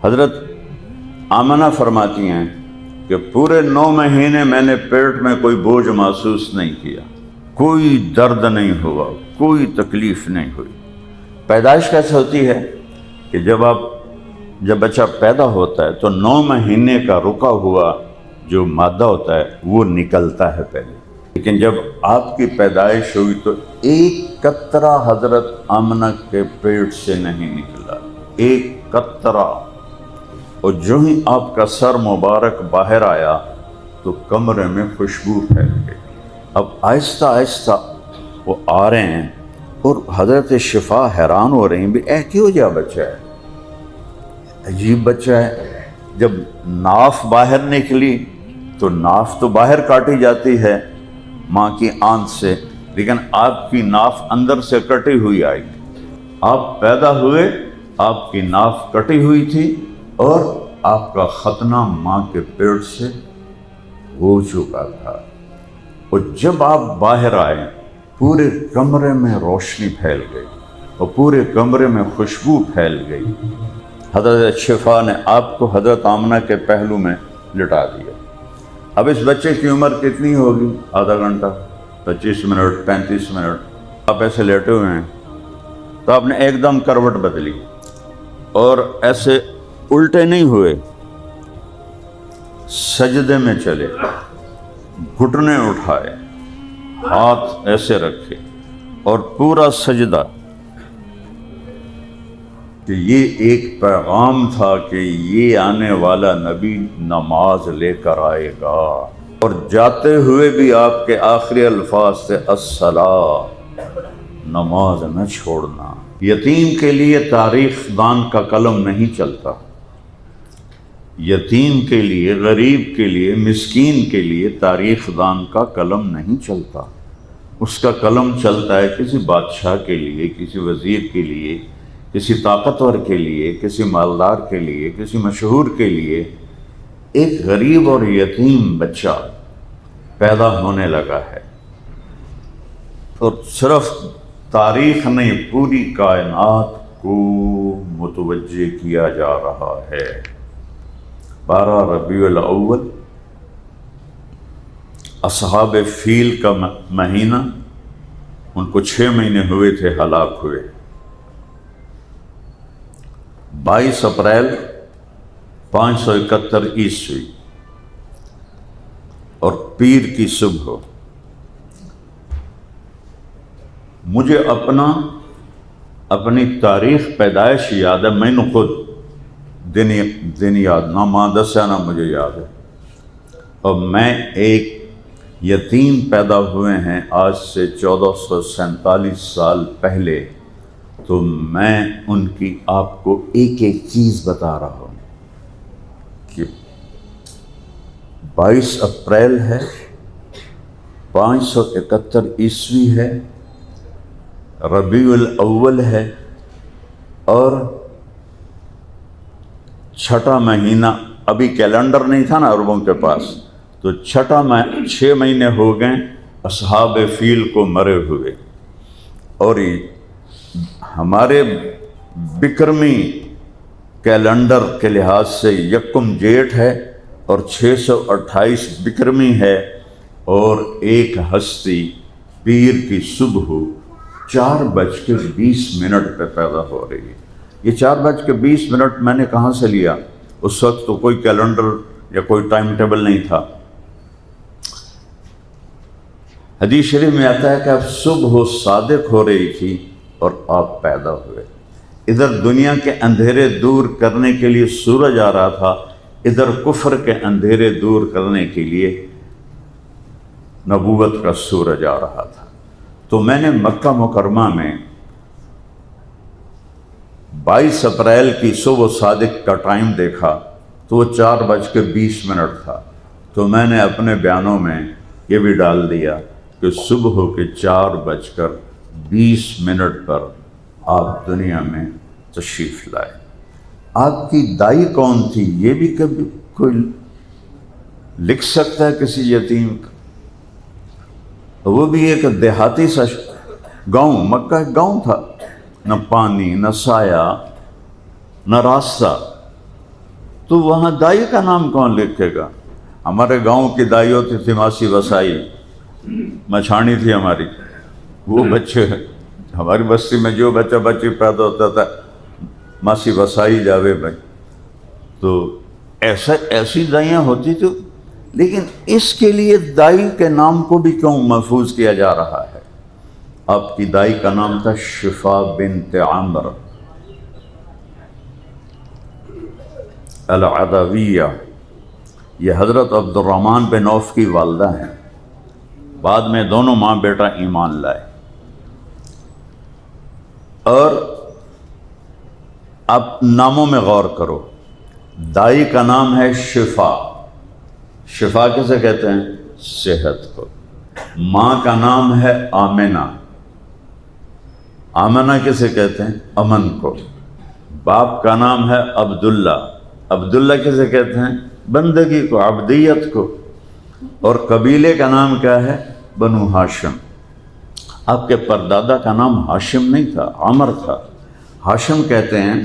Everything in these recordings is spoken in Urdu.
حضرت آمنہ فرماتی ہیں کہ پورے 9 مہینے میں نے پیٹ میں کوئی بوجھ محسوس نہیں کیا، کوئی درد نہیں ہوا، کوئی تکلیف نہیں ہوئی۔ پیدائش کیسے ہوتی ہے کہ جب بچہ پیدا ہوتا ہے تو 9 مہینے کا رکا ہوا جو مادہ ہوتا ہے وہ نکلتا ہے پہلے، لیکن جب آپ کی پیدائش ہوئی تو ایک قطرہ حضرت آمنہ کے پیٹ سے نہیں نکلا، ایک قطرہ۔ اور جو ہی آپ کا سر مبارک باہر آیا تو کمرے میں خوشبو پھیل گئی۔ اب آہستہ آہستہ وہ آ رہے ہیں اور حضرت شفا حیران ہو رہی ہیں بھی کیوں جا بچہ ہے، عجیب بچہ ہے۔ جب ناف باہر نکلی تو ناف تو باہر کاٹی جاتی ہے ماں کی آنت سے، لیکن آپ کی ناف اندر سے کٹی ہوئی آئی۔ آپ پیدا ہوئے، آپ کی ناف کٹی ہوئی تھی اور آپ کا ختنہ ماں کے پیٹ سے ہو چکا تھا۔ اور جب آپ باہر آئے پورے کمرے میں روشنی پھیل گئی اور پورے کمرے میں خوشبو پھیل گئی۔ حضرت شفا نے آپ کو حضرت آمنہ کے پہلو میں لٹا دیا۔ اب اس بچے کی عمر کتنی ہوگی؟ آدھا گھنٹہ، 25 منٹ، 35 منٹ۔ آپ ایسے لیٹے ہوئے ہیں تو آپ نے ایک دم کروٹ بدلی اور ایسے الٹے نہیں ہوئے، سجدے میں چلے، گھٹنے اٹھائے، ہاتھ ایسے رکھے اور پورا سجدہ۔ کہ یہ ایک پیغام تھا کہ یہ آنے والا نبی نماز لے کر آئے گا، اور جاتے ہوئے بھی آپ کے آخری الفاظ تھے الصلاۃ، نماز نہ چھوڑنا۔ یتیم کے لیے تاریخ دان کا قلم نہیں چلتا، یتیم کے لیے، غریب کے لیے، مسکین کے لیے تاریخ دان کا قلم نہیں چلتا۔ اس کا قلم چلتا ہے کسی بادشاہ کے لیے، کسی وزیر کے لیے، کسی طاقتور کے لیے، کسی مالدار کے لیے، کسی مشہور کے لیے۔ ایک غریب اور یتیم بچہ پیدا ہونے لگا ہے اور صرف تاریخ نہیں، پوری کائنات کو متوجہ کیا جا رہا ہے۔ 12 ربیع الاول اصحاب فیل کا مہینہ، ان کو 6 مہینے ہوئے تھے ہلاک ہوئے۔ 22 اپریل 571 عیسوی اور پیر کی صبح مجھے اپنی تاریخ پیدائش یاد ہے، میں نے خود دن یاد، نہ ماں دسیا نہ مجھے یاد ہے۔ اور میں ایک یتیم پیدا ہوئے ہیں آج سے 1447 سال پہلے، تو میں ان کی آپ کو ایک ایک چیز بتا رہا ہوں کہ 22 اپریل ہے، 571 عیسوی ہے، ربیع الاول ہے، اور 6واں مہینہ، ابھی کیلنڈر نہیں تھا نا عربوں کے پاس، تو 6 مہینے ہو گئے اصحاب فیل کو مرے ہوئے۔ اور ہمارے بکرمی کیلنڈر کے لحاظ سے 1 جیٹھ ہے اور 628 بکرمی ہے، اور ایک ہستی پیر کی صبح 4:20 پہ پیدا ہو رہی ہے۔ یہ 4:20 میں نے کہاں سے لیا؟ اس وقت تو کوئی کیلنڈر یا کوئی ٹائم ٹیبل نہیں تھا۔ حدیث شریف میں آتا ہے کہ اب صبح صادق ہو رہی تھی اور آپ پیدا ہوئے۔ ادھر دنیا کے اندھیرے دور کرنے کے لیے سورج آ رہا تھا، ادھر کفر کے اندھیرے دور کرنے کے لیے نبوت کا سورج آ رہا تھا۔ تو میں نے مکہ مکرمہ میں 22 اپریل کی صبح صادق کا ٹائم دیکھا تو وہ 4:20 تھا۔ تو میں نے اپنے بیانوں میں یہ بھی ڈال دیا کہ صبح کے 4:20 پر آپ دنیا میں تشریف لائے۔ آپ کی دائی کون تھی یہ بھی کبھی کوئی لکھ سکتا ہے کسی یتیم کا؟ وہ بھی ایک دیہاتی سا گاؤں، مکہ ایک گاؤں تھا، نہ پانی، نہ سایہ، نہ راستہ، تو وہاں دائی کا نام کون لکھے گا؟ ہمارے گاؤں کی دائی ہوتی تھی ماسی وسائی، مچھانی تھی ہماری، وہ بچے ہماری بستی میں جو بچہ بچی پیدا ہوتا تھا ماسی وسائی جاوے بھائی، تو ایسی دائیاں ہوتی تھی. لیکن اس کے لیے دائی کے نام کو بھی کیوں محفوظ کیا جا رہا ہے؟ آپ کی دائی کا نام تھا شفا بنت عمر العدویہ. یہ حضرت عبد الرحمن بن عوف کی والدہ ہیں. بعد میں دونوں ماں بیٹا ایمان لائے. اور اب ناموں میں غور کرو. دائی کا نام ہے شفا. شفا کسے کہتے ہیں؟ صحت کو. ماں کا نام ہے آمنہ. آمنہ کسے کہتے ہیں؟ امن کو. باپ کا نام ہے عبداللہ. عبداللہ کسے کہتے ہیں؟ بندگی کو، عبدیت کو. اور قبیلے کا نام کیا ہے؟ بنو ہاشم. آپ کے پردادا کا نام ہاشم نہیں تھا، عمر تھا. ہاشم کہتے ہیں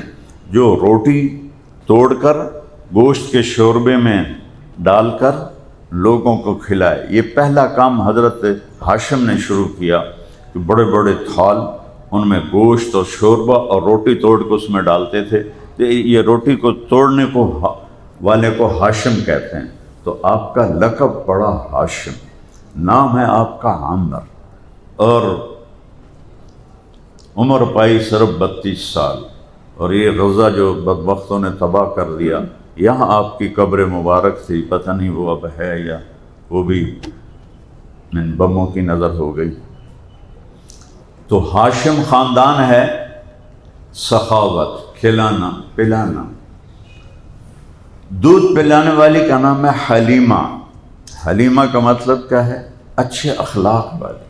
جو روٹی توڑ کر گوشت کے شوربے میں ڈال کر لوگوں کو کھلائے. یہ پہلا کام حضرت ہاشم نے شروع کیا کہ بڑے بڑے تھال، ان میں گوشت اور شوربہ اور روٹی توڑ کے اس میں ڈالتے تھے. تو یہ روٹی کو توڑنے کو والے کو ہاشم کہتے ہیں. تو آپ کا لقب پڑا ہاشم، نام ہے آپ کا عامر. اور عمر پائی صرف 32 سال. اور یہ روزہ جو بدبختوں نے تباہ کر دیا، یہاں آپ کی قبر مبارک تھی. پتہ نہیں وہ اب ہے یا وہ بھی بموں کی نظر ہو گئی. تو ہاشم خاندان ہے سخاوت، کھلانا پلانا. دودھ پلانے والی کا نام ہے حلیمہ. حلیمہ کا مطلب کیا ہے؟ اچھے اخلاق والی.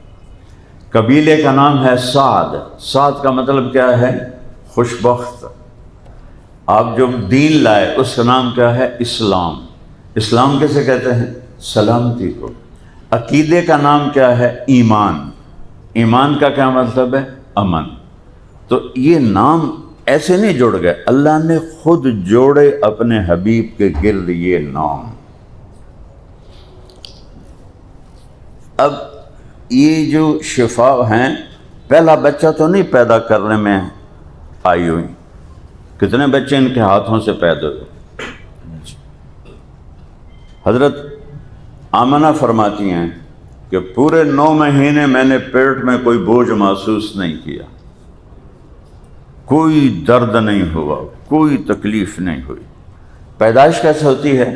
قبیلے کا نام ہے سعد. سعد کا مطلب کیا ہے؟ خوش بخت. آپ جو دین لائے اس کا نام کیا ہے؟ اسلام. اسلام کیسے کہتے ہیں؟ سلامتی کو. عقیدے کا نام کیا ہے؟ ایمان. ایمان کا کیا مطلب ہے؟ امن. تو یہ نام ایسے نہیں جڑ گئے، اللہ نے خود جوڑے اپنے حبیب کے گرد یہ نام. اب یہ جو شفا ہیں، پہلا بچہ تو نہیں پیدا کرنے میں آئی ہوئی. کتنے بچے ان کے ہاتھوں سے پیدا ہوئے. حضرت آمنہ فرماتی ہیں کہ پورے 9 مہینے میں نے پیٹ میں کوئی بوجھ محسوس نہیں کیا، کوئی درد نہیں ہوا، کوئی تکلیف نہیں ہوئی. پیدائش کیسے ہوتی ہے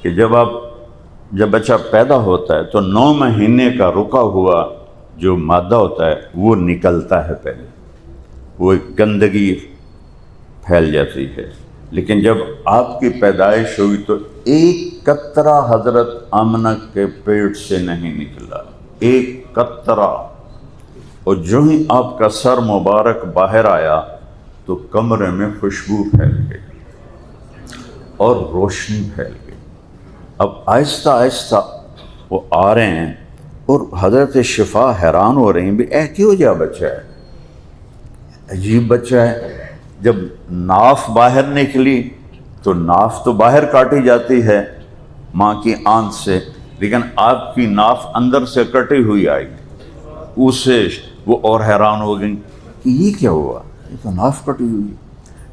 کہ جب بچہ پیدا ہوتا ہے تو 9 مہینے کا رکا ہوا جو مادہ ہوتا ہے وہ نکلتا ہے. پہلے وہ ایک گندگی پھیل جاتی ہے. لیکن جب آپ کی پیدائش ہوئی تو ایک قطرہ حضرت آمنہ کے پیٹ سے نہیں نکلا، ایک قطرہ. اور جو ہی آپ کا سر مبارک باہر آیا تو کمرے میں خوشبو پھیل گئی اور روشنی پھیل گئی. اب آہستہ آہستہ وہ آ رہے ہیں اور حضرت شفا حیران ہو رہی ہیں بھی کیوں جا بچہ ہے، عجیب بچہ ہے. جب ناف باہر نکلی تو ناف تو باہر کاٹی جاتی ہے ماں کی آنت سے، لیکن آپ کی ناف اندر سے کٹی ہوئی آئی. اسے وہ اور حیران ہو گئی کہ یہ کیا ہوا، یہ تو ناف کٹی ہوئی.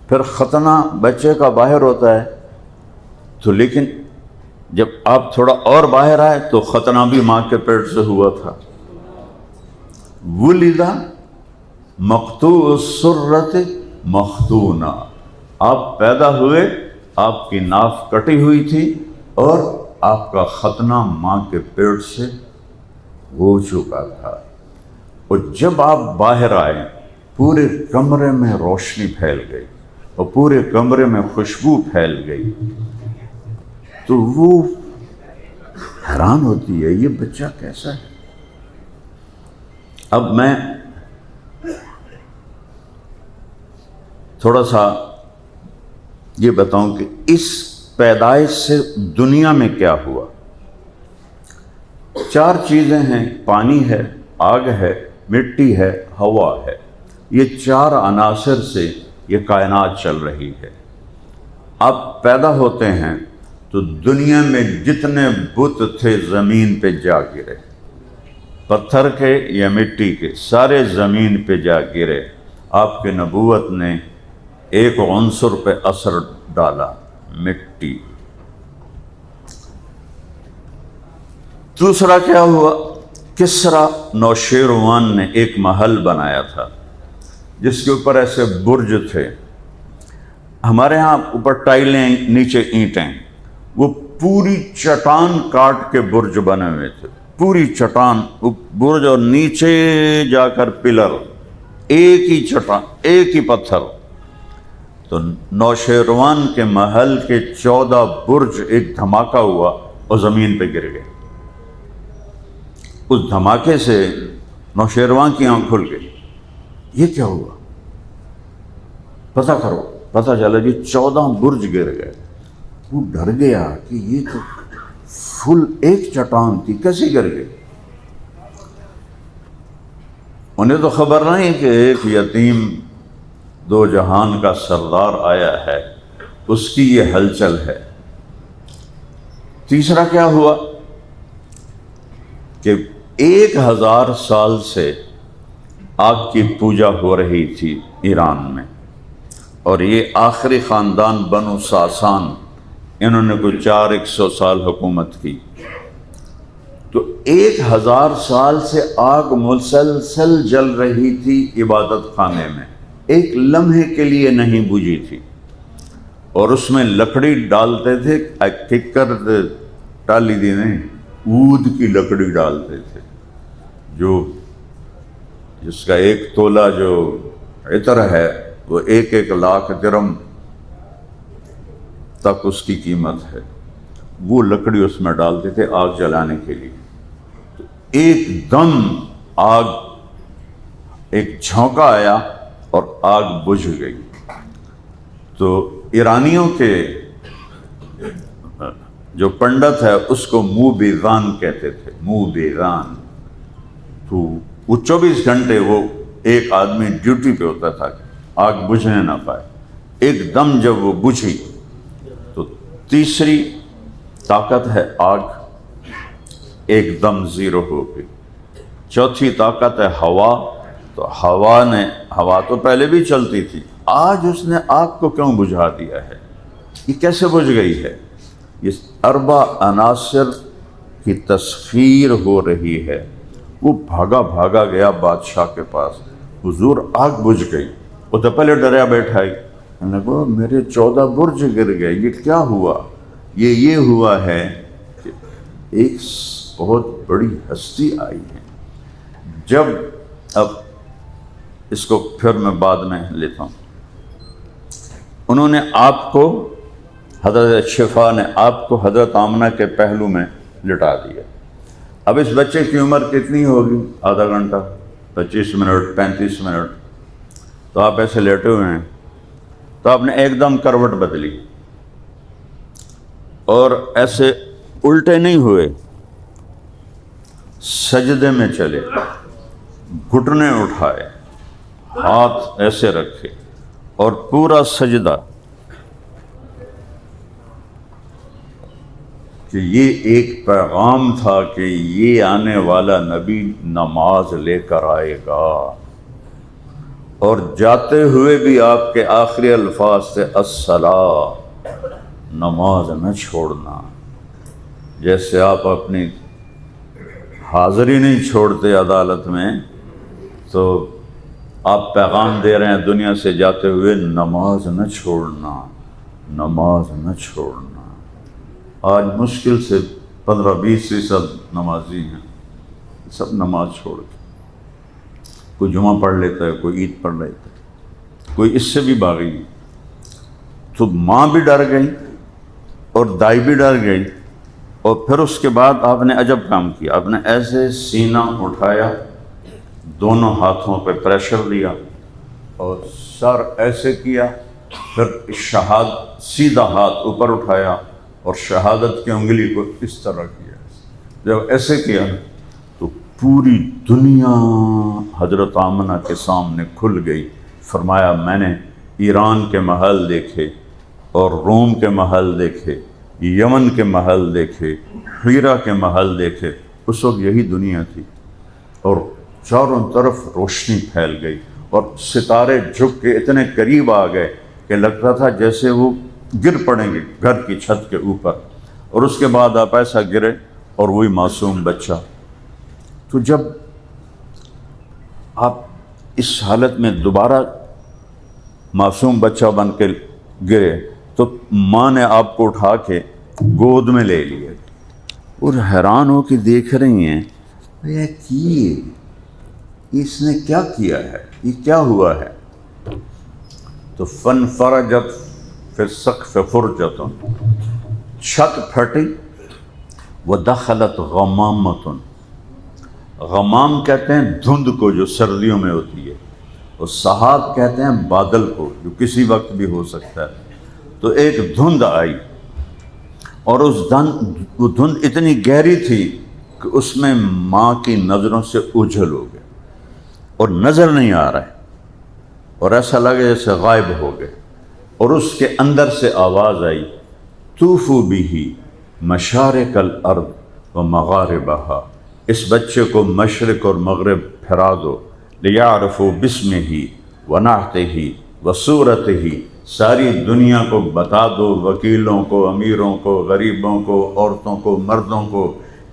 پھر ختنہ بچے کا باہر ہوتا ہے تو، لیکن جب آپ تھوڑا اور باہر آئے تو ختنہ بھی ماں کے پیٹ سے ہوا تھا. ولدہ مقطوع السرۃ مختونہ. آپ پیدا ہوئے، آپ کی ناف کٹی ہوئی تھی اور آپ کا ختنہ ماں کے پیٹ سے ہو چکا تھا. اور جب آپ باہر آئے پورے کمرے میں روشنی پھیل گئی اور پورے کمرے میں خوشبو پھیل گئی. تو وہ حیران ہوتی ہے یہ بچہ کیسا ہے. اب میں تھوڑا سا یہ بتاؤں کہ اس پیدائش سے دنیا میں کیا ہوا. 4 چیزیں ہیں، پانی ہے، آگ ہے، مٹی ہے، ہوا ہے. یہ 4 عناصر سے یہ کائنات چل رہی ہے. آپ پیدا ہوتے ہیں تو دنیا میں جتنے بت تھے زمین پہ جا گرے، پتھر کے یا مٹی کے، سارے زمین پہ جا گرے۔ آپ کی نبوت نے ایک عنصر پہ اثر ڈالا، مٹی۔ دوسرا کیا ہوا؟ کسرا نوشیروان نے ایک محل بنایا تھا جس کے اوپر ایسے برج تھے، ہمارے ہاں اوپر ٹائلیں نیچے اینٹیں، وہ پوری چٹان کاٹ کے برج بنے ہوئے تھے، پوری چٹان برج، اور نیچے جا کر پلر، ایک ہی چٹان، ایک ہی پتھر۔ تو نوشیروان کے محل کے 14 برج ایک دھماکہ ہوا اور زمین پہ گر گئے۔ اس دھماکے سے نوشیروان کی آنکھ کھل گئی، یہ کیا ہوا؟ پتہ کرو، پتہ چلا جی 14 برج گر گئے۔ وہ ڈر گیا کہ یہ تو فل ایک چٹان تھی، کیسے گر گئی؟ انہیں تو خبر نہیں کہ ایک یتیم دو جہان کا سردار آیا ہے، اس کی یہ ہلچل ہے۔ تیسرا کیا ہوا کہ 1000 سال سے آگ کی پوجا ہو رہی تھی ایران میں، اور یہ آخری خاندان بنو ساسان، انہوں نے کوئی 400 سال حکومت کی۔ تو 1000 سال سے آگ مسلسل جل رہی تھی عبادت خانے میں، ایک لمحے کے لیے نہیں بجھی تھی، اور اس میں لکڑی ڈالتے تھے، ککر ٹالی دی نہیں، اود کی لکڑی ڈالتے تھے، جس کا 1 تولہ جو عطر ہے وہ 1 لاکھ درم تک اس کی قیمت ہے، وہ لکڑی اس میں ڈالتے تھے آگ جلانے کے لیے۔ تو ایک دم آگ، ایک جھونکا آیا اور آگ بجھ گئی۔ تو ایرانیوں کے جو پنڈت ہے اس کو منہ بیزان کہتے تھے، منہ بیزان۔ تو وہ 24 گھنٹے وہ ایک آدمی ڈیوٹی پہ ہوتا تھا کہ آگ بجھنے نہ پائے۔ ایک دم جب وہ بجھی تو تیسری طاقت ہے آگ، ایک دم زیرو ہو گئی۔ چوتھی طاقت ہے ہوا، تو ہوا تو پہلے بھی چلتی تھی، آج اس نے آگ کو کیوں بجھا دیا ہے؟ یہ کیسے بجھ گئی ہے؟ یہ 4 عناصر کی تسخیر ہو رہی ہے۔ وہ بھاگا گیا بادشاہ کے پاس، حضور آگ بجھ گئی۔ وہ تو پہلے ڈریا بیٹھا ہی، انہوں نے کہا میرے 14 برج گر گئے، یہ کیا ہوا؟ یہ ہوا ہے کہ ایک بہت بڑی ہستی آئی ہے۔ جب اب اس کو پھر میں بعد میں لیتا ہوں، انہوں نے آپ کو، حضرت شفا نے آپ کو حضرت آمنہ کے پہلو میں لٹا دیا۔ اب اس بچے کی عمر کتنی ہوگی؟ آدھا گھنٹہ، 25 منٹ، 35 منٹ۔ تو آپ ایسے لیٹے ہوئے ہیں، تو آپ نے ایک دم کروٹ بدلی اور ایسے الٹے نہیں ہوئے، سجدے میں چلے، گھٹنے اٹھائے، ہاتھ ایسے رکھے اور پورا سجدہ، کہ یہ ایک پیغام تھا کہ یہ آنے والا نبی نماز لے کر آئے گا، اور جاتے ہوئے بھی آپ کے آخری الفاظ سے الصلاۃ، نماز نہ چھوڑنا۔ جیسے آپ اپنی حاضری نہیں چھوڑتے عدالت میں، تو آپ پیغام دے رہے ہیں دنیا سے جاتے ہوئے، نماز نہ چھوڑنا، نماز نہ چھوڑنا۔ آج مشکل سے 15-20% نمازی ہیں، سب نماز چھوڑ کے، کوئی جمعہ پڑھ لیتا ہے، کوئی عید پڑھ لیتا ہے، کوئی اس سے بھی باغی ہے۔ تو ماں بھی ڈر گئی اور دائی بھی ڈر گئی، اور پھر اس کے بعد آپ نے عجب کام کیا، آپ نے ایسے سینہ اٹھایا، دونوں ہاتھوں پہ پریشر دیا اور سر ایسے کیا، پھر سیدھا ہاتھ اوپر اٹھایا اور شہادت کی انگلی کو اس طرح کیا۔ جب ایسے کیا تو پوری دنیا حضرت آمنہ کے سامنے کھل گئی۔ فرمایا میں نے ایران کے محل دیکھے، اور روم کے محل دیکھے، یمن کے محل دیکھے، حیرہ کے محل دیکھے، اس وقت یہی دنیا تھی، اور چاروں طرف روشنی پھیل گئی اور ستارے جھک کے اتنے قریب آ گئے کہ لگتا تھا جیسے وہ گر پڑیں گے گھر کی چھت کے اوپر، اور اس کے بعد آپ ایسا گرے اور وہی معصوم بچہ۔ تو جب آپ اس حالت میں دوبارہ معصوم بچہ بن کے گرے تو ماں نے آپ کو اٹھا کے گود میں لے لیے اور حیران ہو کے دیکھ رہی ہیں اس نے کیا کیا ہے، یہ کیا ہوا ہے؟ تو فن فرجت فی السقف فرجۃ، چھت پھٹی، ودخلت غمامۃ، غمام کہتے ہیں دھند کو جو سردیوں میں ہوتی ہے، اور سحاب کہتے ہیں بادل کو جو کسی وقت بھی ہو سکتا ہے۔ تو ایک دھند آئی اور وہ دھند اتنی گہری تھی کہ اس میں ماں کی نظروں سے اوجھل ہو گئے اور نظر نہیں آ رہا ہے، اور ایسا لگے جیسے غائب ہو گئے، اور اس کے اندر سے آواز آئی طوفوا بہ مشارق الارض و مغاربہا، اس بچے کو مشرق اور مغرب پھرا دو، لیعرفوا باسمہ ونعتہ وصورتہ، ساری دنیا کو بتا دو، وکیلوں کو، امیروں کو، غریبوں کو، عورتوں کو، مردوں کو،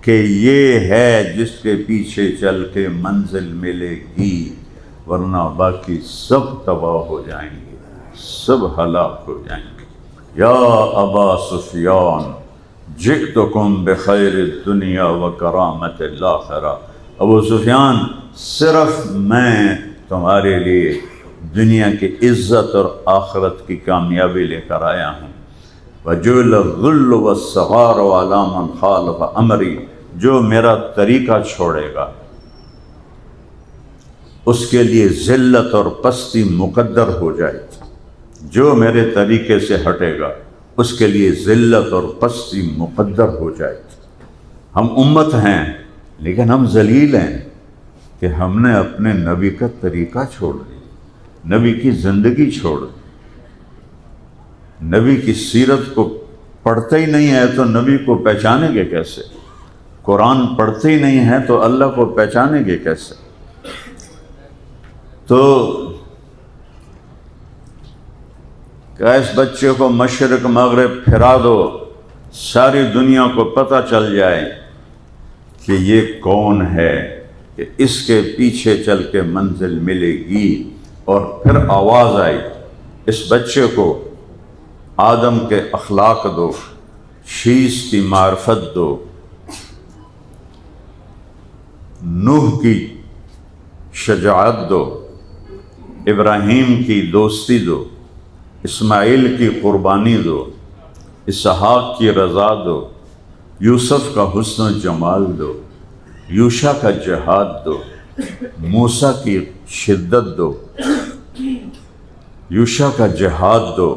کہ یہ ہے جس کے پیچھے چل کے منزل ملے گی، ورنہ باقی سب تباہ ہو جائیں گے، سب ہلاک ہو جائیں گے۔ یا ابا سفیان جئتکم بخیر الدنیا وکرامت الآخرہ، ابو سفیان صرف میں تمہارے لیے دنیا کی عزت اور آخرت کی کامیابی لے کر آیا ہوں۔ وجعل الذل والصغار علی من خالف امری، جو میرا طریقہ چھوڑے گا اس کے لیے ذلت اور پستی مقدر ہو جائے گی، جو میرے طریقے سے ہٹے گا اس کے لیے ذلت اور پستی مقدر ہو جائے گی۔ ہم امت ہیں لیکن ہم ذلیل ہیں کہ ہم نے اپنے نبی کا طریقہ چھوڑ دیا، نبی کی زندگی چھوڑ دی، نبی کی سیرت کو پڑھتے ہی نہیں ہے تو نبی کو پہچانیں گے کیسے؟ قرآن پڑھتے ہی نہیں ہے تو اللہ کو پہچانیں گے کیسے؟ تو کہ اس بچے کو مشرق مغرب پھرا دو، ساری دنیا کو پتہ چل جائے کہ یہ کون ہے، کہ اس کے پیچھے چل کے منزل ملے گی۔ اور پھر آواز آئی اس بچے کو آدم کے اخلاق دو، شیش کی معرفت دو، نوح کی شجاعت دو، ابراہیم کی دوستی دو، اسماعیل کی قربانی دو، اسحاق کی رضا دو، یوسف کا حسن و جمال دو، یوشع کا جہاد دو، موسیٰ کی شدت دو، یوشع کا جہاد دو،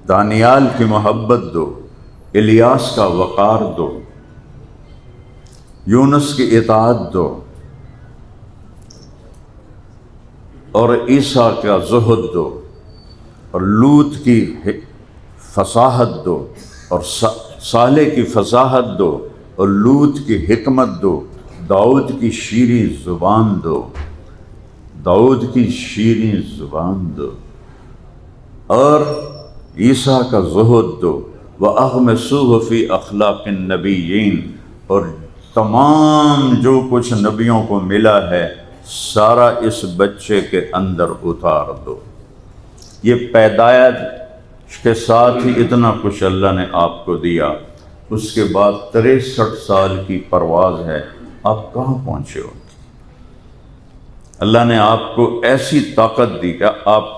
دانیال کی محبت دو، الیاس کا وقار دو، یونس کی اطاعت دو، اور عیسیٰ کا زہد دو، اور لوط کی فصاحت دو، اور صالح کی فصاحت دو، اور لوط کی حکمت دو، داؤد کی شیریں زبان دو، داؤد کی شیریں زبان دو، اور عیسیٰ کا زہد دو، وَأَغْمِسُوهُ فِي أَخْلَاقِ النَّبِيِّينَ، اور تمام جو کچھ نبیوں کو ملا ہے سارا اس بچے کے اندر اتار دو۔ یہ پیدائش کے ساتھ ہی اتنا کچھ اللہ نے آپ کو دیا، اس کے بعد 63 سال کی پرواز ہے، آپ کہاں پہنچے ہو؟ اللہ نے آپ کو ایسی طاقت دی کہ آپ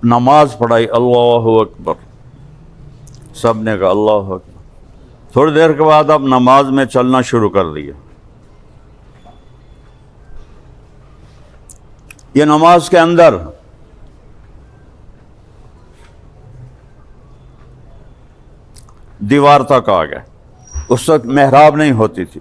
نماز پڑھائی، اللہ اکبر، سب نے کہا اللہ اکبر، تھوڑی دیر کے بعد آپ نماز میں چلنا شروع کر دیا۔ یہ نماز کے اندر دیوار تک آ گئے، اس وقت محراب نہیں ہوتی تھی،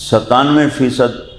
97%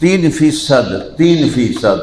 3%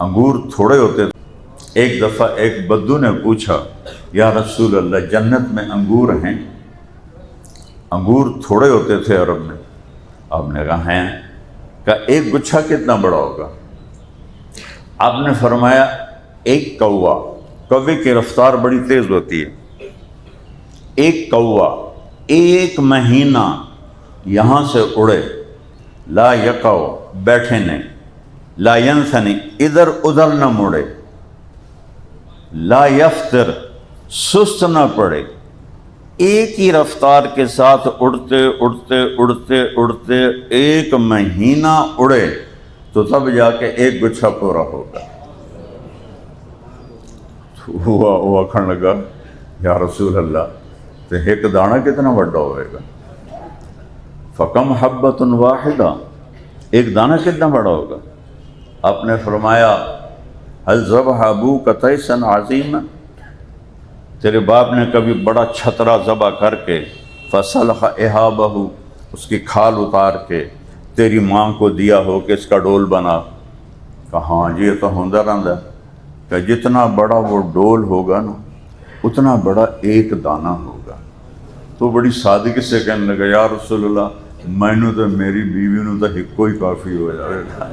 انگور تھوڑے ہوتے تھے۔ ایک دفعہ ایک بدو نے پوچھا یا رسول اللہ جنت میں انگور ہیں؟ انگور تھوڑے ہوتے تھے عرب میں۔ آپ نے کہا ہیں۔ کہا ایک گچھا کتنا بڑا ہوگا؟ آپ نے فرمایا ایک کوا، کوے کی رفتار بڑی تیز ہوتی ہے، ایک کوا ایک مہینہ یہاں سے اڑے، لا یقع بیٹھے نہیں، لا ینثنی ادھر ادھر نہ مڑے، لا یفتر سست نہ پڑے، ایک ہی رفتار کے ساتھ اڑتے اڑتے اڑتے اڑتے ایک مہینہ اڑے تو تب جا کے ایک گچھا پورا ہوگا۔ وہ آکھن لگا یا رسول اللہ تو ایک دانہ کتنا بڑا ہوئے گا؟ فکم حبۃ واحدہ، ایک دانہ کتنا بڑا ہوگا؟ آپ نے فرمایا هل ذبح ابوک تیسا عظیما، تیرے باپ نے کبھی بڑا چھترا ذبح کر کے فصلح احابہ، اس کی کھال اتار کے تیری ماں کو دیا ہو کہ اس کا ڈول بنا؟ کہا ہاں جی یہ تو ہوندہ رہندا ہے۔ کہ جتنا بڑا وہ ڈول ہوگا نا اتنا بڑا ایک دانہ ہوگا۔ تو بڑی سادگی سے کہنے لگا یا رسول اللہ مینوں تو میری بیوی نوں تو ہکو ہی کافی ہو جائے گا۔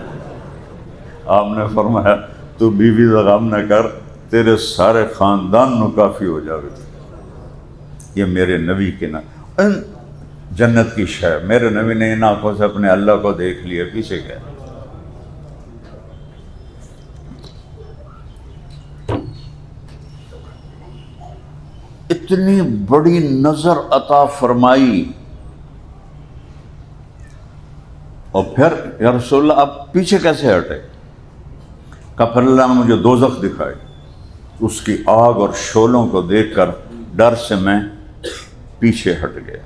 آپ نے فرمایا تو بیوی دا غم نہ کر، تیرے سارے خاندان نو کافی ہو جائے گا۔ یہ میرے نبی کے نا جنت کی شے، میرے نبی نے ان آنکھوں سے اپنے اللہ کو دیکھ لیا، پیچھے گیا۔ اتنی بڑی نظر عطا فرمائی، اور پھر یا رسول اللہ آپ پیچھے کیسے ہٹے؟ کہ پھر اللہ نے مجھے دوزخ دکھائی، اس کی آگ اور شعلوں کو دیکھ کر ڈر سے میں پیچھے ہٹ گیا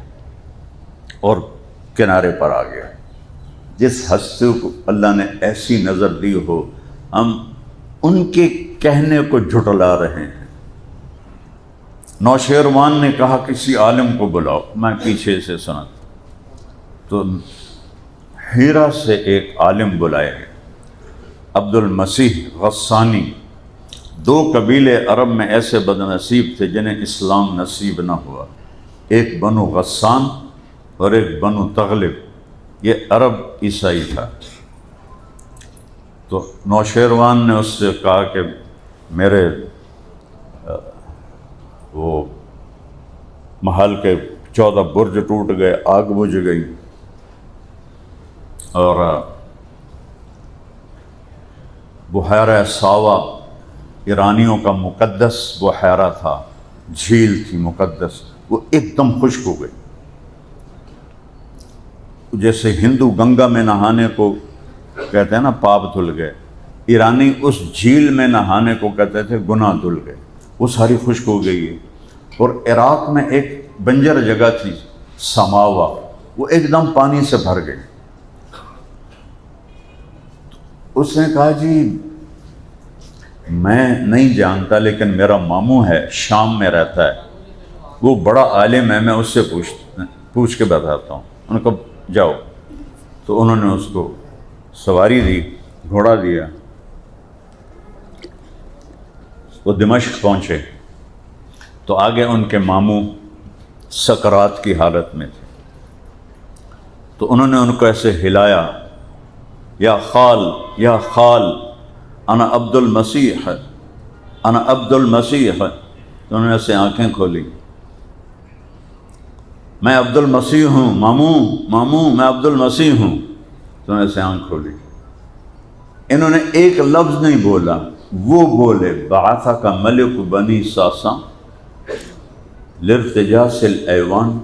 اور کنارے پر آ گیا۔ جس ہستی کو اللہ نے ایسی نظر دی ہو، ہم ان کے کہنے کو جھٹلا رہے ہیں۔ نوشیروان نے کہا کسی عالم کو بلاؤ، میں پیچھے سے سنا تو ہیرا سے ایک عالم بلائے گئے، عبد المسیح غسانی۔ دو قبیلے عرب میں ایسے بد نصیب تھے جنہیں اسلام نصیب نہ ہوا، ایک بنو غسان اور ایک بنو تغلب، یہ عرب عیسائی تھا۔ تو نوشیروان نے اس سے کہا کہ میرے وہ محل کے 14 برج ٹوٹ گئے، آگ بجھ گئی، اور بحیرہ ساوا ایرانیوں کا مقدس بحیرہ تھا، جھیل تھی مقدس، وہ ایک دم خشک ہو گئی۔ جیسے ہندو گنگا میں نہانے کو کہتے ہیں نا پاپ دھل گئے، ایرانی اس جھیل میں نہانے کو کہتے تھے گناہ دھل گئے، وہ ساری خشک ہو گئی ہے۔ اور عراق میں ایک بنجر جگہ تھی سماوا، وہ ایک دم پانی سے بھر گئی۔ اس نے کہا جی میں نہیں جانتا لیکن میرا ماموں ہے شام میں رہتا ہے، وہ بڑا عالم ہے، میں اس سے پوچھ کے بتاتا ہوں۔ انہوں نے کہا جاؤ۔ تو انہوں نے اس کو سواری دی، گھوڑا دیا، وہ دمشق پہنچے تو آگے ان کے ماموں سکرات کی حالت میں تھے۔ تو انہوں نے ان کو ایسے ہلایا، یا خال انا عبد المسیح، انا عبد المسیح۔ تو انہوں نے ایسے آنکھیں کھولی، میں عبد المسیح ہوں، ماموں میں عبد المسیح ہوں۔ تو انہوں نے ایسے آنکھ کھولی، انہوں نے ایک لفظ نہیں بولا، وہ بولے بعثک ملک بنی ساسا لارتجاس الایوان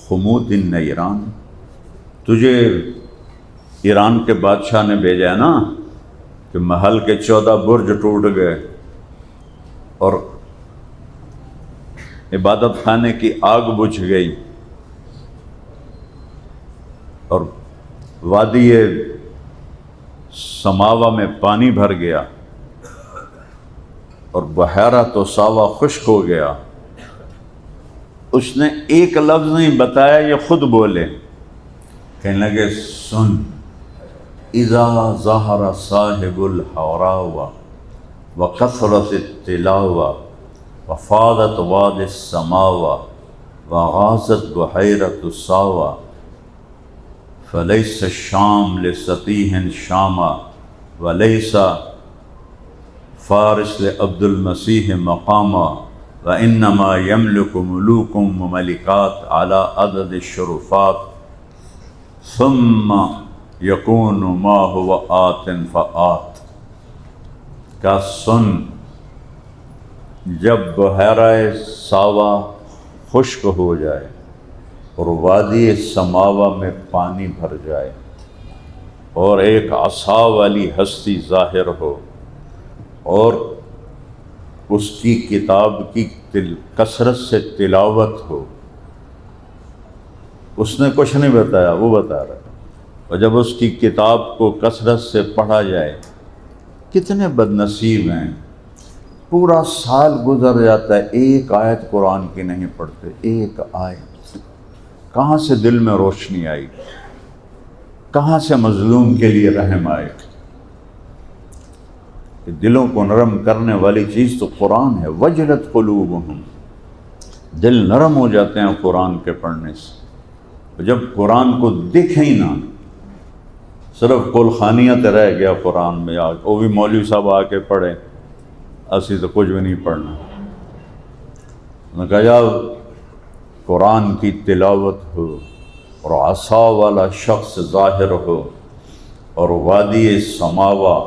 خمود النیران، تجھے ایران کے بادشاہ نے بھیجا ہے نا کہ محل کے 14 برج ٹوٹ گئے اور عبادت خانے کی آگ بجھ گئی اور وادی سماوا میں پانی بھر گیا اور بحیرہ تو ساوا خشک ہو گیا۔ اس نے ایک لفظ نہیں بتایا، یہ خود بولے، کہنے لگے سن اذا ظہر صاحب الحوراء وکثرت التلاوہ وفاضت واد السماوہ وغاصت بحیرۃ الساوہ فلیس الشام لسطیح شاما ولیس فارس لعبد المسیح مقاما وانما یملک ملوک وملکات علی عدد الشرفات ثم یکون ما هو آت فآت۔ کا سن، جب بحیرہ ساوا خشک ہو جائے اور وادی سماوا میں پانی بھر جائے اور ایک عصا والی ہستی ظاہر ہو اور اس کی کتاب کی کثرت سے تلاوت ہو، اس نے کچھ نہیں بتایا، وہ بتا رہا ہے، اور جب اس کی کتاب کو کثرت سے پڑھا جائے، کتنے بد نصیب ہیں، پورا سال گزر جاتا ہے ایک آیت قرآن کی نہیں پڑھتے، ایک آیت۔ کہاں سے دل میں روشنی آئی، کہاں سے مظلوم کے لیے رحم آئے؟ دلوں کو نرم کرنے والی چیز تو قرآن ہے۔ وجلت قلوبہم، دل نرم ہو جاتے ہیں قرآن کے پڑھنے سے۔ جب قرآن کو دیکھیں ہی نہ، صرف قلخانیت رہ گیا قرآن میں، وہ بھی مولوی صاحب آ کے پڑھے، اسی تو کچھ بھی نہیں پڑھنا۔ نے کہا جب قرآن کی تلاوت ہو اور عصا والا شخص ظاہر ہو اور وادی سماوا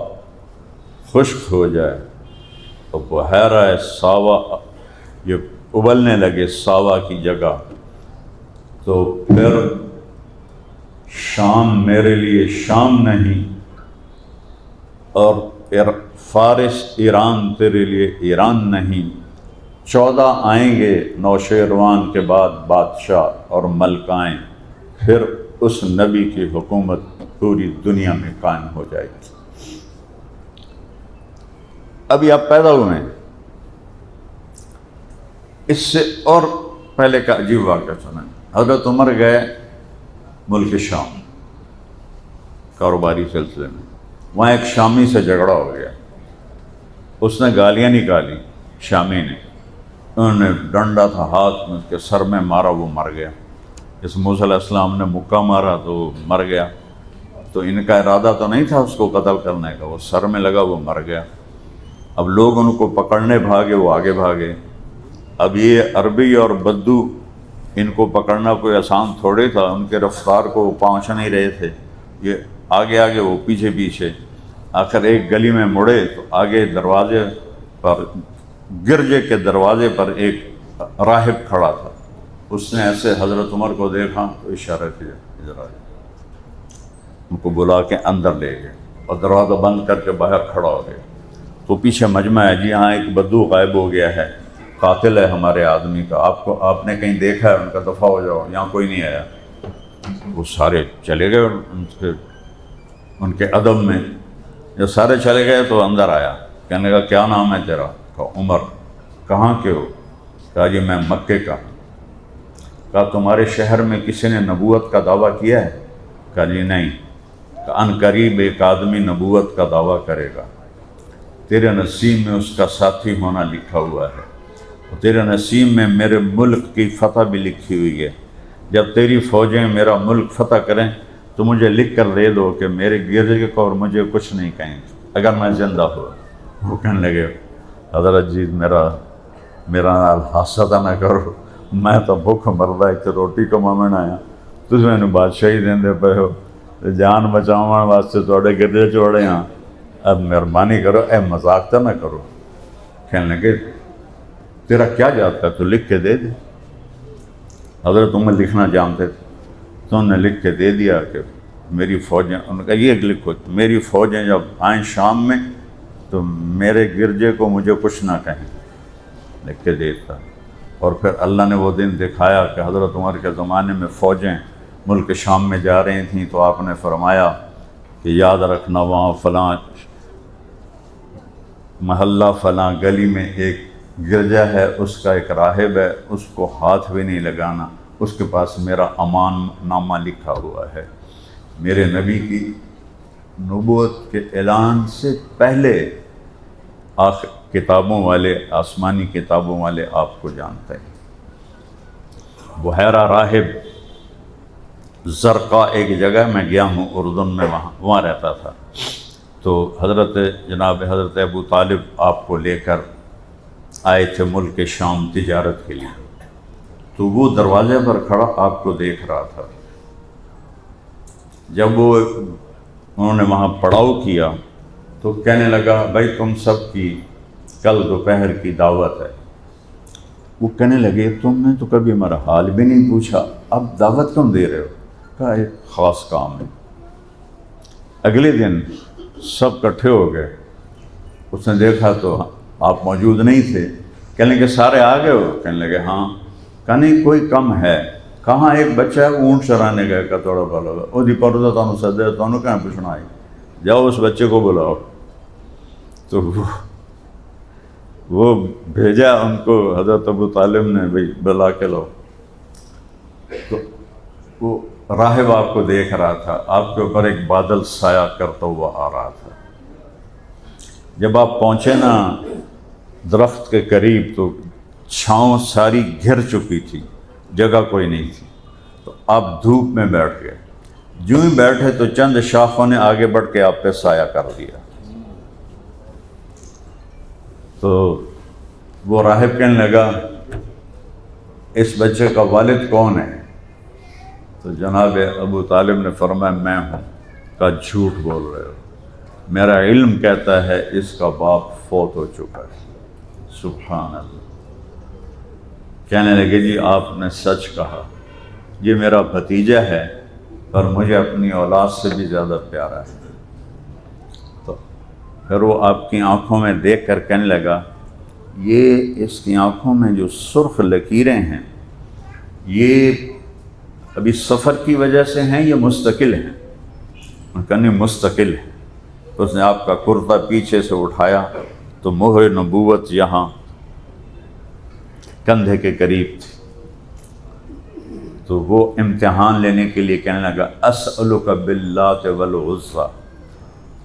خشک ہو جائے تو بحیرہ ساوا یہ ابلنے لگے ساوا کی جگہ، تو پھر شام میرے لیے شام نہیں، اور فارس ایران تیرے لیے ایران نہیں۔ 14 آئیں گے نوشیروان کے بعد بادشاہ اور ملکائیں، پھر اس نبی کی حکومت پوری دنیا میں قائم ہو جائے گی۔ ابھی آپ پیدا ہوئے ہیں، اس سے اور پہلے کا عجیب واقعہ سنیں۔ حضرت عمر گئے ملک شام کاروباری سلسلے میں، وہاں ایک شامی سے جھگڑا ہو گیا، اس نے گالیاں نکالی، شامی نے، انہوں نے ڈنڈا تھا ہاتھ میں، اس کے سر میں مارا، وہ مر گیا۔ اس موسیٰ علیہ السلام نے مکہ مارا تو وہ مر گیا، تو ان کا ارادہ تو نہیں تھا اس کو قتل کرنے کا، وہ سر میں لگا، وہ مر گیا۔ اب لوگ ان کو پکڑنے بھاگے، وہ آگے بھاگے۔ اب یہ عربی اور بدو، ان کو پکڑنا کوئی آسان تھوڑے تھا، ان کے رفتار کو وہ پہنچ نہیں رہے تھے، یہ آگے آگے وہ پیچھے پیچھے۔ آخر ایک گلی میں مڑے تو آگے دروازے پر، گرجے کے دروازے پر ایک راہب کھڑا تھا، اس نے ایسے حضرت عمر کو دیکھا تو اشارہ کیا، ادھر آ جائے، ان کو بلا کے اندر لے گئے اور دروازہ بند کر کے باہر کھڑا ہو گیا۔ تو پیچھے مجمع ہے، جی ہاں ایک بدو غائب ہو گیا ہے، قاتل ہے ہمارے آدمی کا، آپ نے کہیں دیکھا ہے؟ ان کا دفع ہو جاؤ، یہاں کوئی نہیں آیا۔ وہ سارے چلے گئے ان کے ادب میں، جب سارے چلے گئے تو اندر آیا، کہنے کا کیا نام ہے تیرا؟ کہا عمر۔ کہاں کے ہو؟ کہا جی میں مکے کا۔ کہا تمہارے شہر میں کسی نے نبوت کا دعویٰ کیا ہے؟ کہا جی نہیں۔ کہا ان قریب ایک آدمی نبوت کا دعویٰ کرے گا، تیرے نصیب میں اس کا ساتھی ہونا لکھا ہوا ہے، اور تیرے نصیب میں میرے ملک کی فتح بھی لکھی ہوئی ہے۔ جب تیری فوجیں میرا ملک فتح کریں تو مجھے لکھ کر دے دو کہ میرے گرجے کو اور مجھے کچھ نہیں کہیں اگر میں زندہ ہوا۔ وہ کہنے لگے حضرت جی میرا نال حادثہ نہ کرو، میں تو بھوک مردا ایک روٹی کماون آیا، تُس مینوں بادشاہی دیندے پے ہو، جان بچاؤن واسطے تواڈے گرجے چوڑے ہاں، اب مہربانی کرو، اے مذاق تو نہ کرو۔ کہنے لگے تیرا کیا جاتا ہے، تو لکھ کے دے دے۔ حضرت عمر لکھنا جانتے تھے، تو انہوں نے لکھ کے دے دیا کہ میری فوجیں، انہوں نے کہا یہ لکھو، میری فوجیں جب آئیں شام میں تو میرے گرجے کو مجھے کچھ نہ کہیں، لکھ کے دیتا۔ اور پھر اللہ نے وہ دن دکھایا کہ حضرت عمر کے زمانے میں فوجیں ملک شام میں جا رہی تھیں، تو آپ نے فرمایا کہ یاد رکھنا وہاں فلاں محلہ فلاں گلی میں ایک گرجا ہے، اس کا ایک راہب ہے، اس کو ہاتھ بھی نہیں لگانا، اس کے پاس میرا امان نامہ لکھا ہوا ہے۔ میرے نبی کی نبوت کے اعلان سے پہلے کتابوں والے، آسمانی کتابوں والے آپ کو جانتے ہیں۔ بحیرہ راہب زرقا ایک جگہ میں گیا ہوں اردن میں، وہاں رہتا تھا، تو جناب حضرت ابو طالب آپ کو لے کر آئے تھے ملک شام تجارت کے لیے، تو وہ دروازے پر کھڑا آپ کو دیکھ رہا تھا۔ جب انہوں نے وہاں پڑاؤ کیا تو کہنے لگا بھائی تم سب کی کل دوپہر کی دعوت ہے۔ وہ کہنے لگے تم نے تو کبھی ہمارا حال بھی نہیں پوچھا، اب دعوت کیوں دے رہے ہو؟ کہا ایک خاص کام ہے۔ اگلے دن سب کٹھے ہو گئے، اس نے دیکھا تو آپ موجود نہیں تھے، کہنے لگے سارے آ گئے ہو؟ کہنے لگے ہاں۔ کہا نہیں کوئی کم ہے؟ کہاں ایک بچہ ہے اونٹ چرانے گئے کا تھوڑا بھلا وہ دی پردہ تانوں سدے تانوں کہاں پوچھنا آئی، جاؤ اس بچے کو بلاؤ۔ تو وہ بھیجا ان کو حضرت ابو طالب نے، بھائی بلا کے لاؤ۔ تو وہ راہب آپ کو دیکھ رہا تھا، آپ کے اوپر ایک بادل سایہ کرتا ہوا آ رہا تھا۔ جب آپ پہنچے نا درخت کے قریب تو چھاؤں ساری گھر چکی تھی، جگہ کوئی نہیں تھی، تو آپ دھوپ میں بیٹھ گئے۔ جو ہی بیٹھے تو چند شاخوں نے آگے بڑھ کے آپ پہ سایہ کر دیا۔ تو وہ راہب کہنے لگا اس بچے کا والد کون ہے؟ تو جناب ابو طالب نے فرمایا میں ہوں۔ کہا جھوٹ بول رہے ہو، میرا علم کہتا ہے اس کا باپ فوت ہو چکا ہے۔ سبحان اللہ۔ کہنے لگے جی آپ نے سچ کہا، یہ میرا بھتیجا ہے اور مجھے اپنی اولاد سے بھی زیادہ پیارا ہے۔ تو پھر وہ آپ کی آنکھوں میں دیکھ کر کہنے لگا یہ اس کی آنکھوں میں جو سرخ لکیریں ہیں یہ ابھی سفر کی وجہ سے ہیں یا مستقل ہیں؟ ان کا نہیں مستقل ہے۔ تو اس نے آپ کا کرتا پیچھے سے اٹھایا تو مہر نبوت یہاں کندھے کے قریب تھی۔ تو وہ امتحان لینے کے لیے کہنے لگا اسألک باللات والعزیٰ،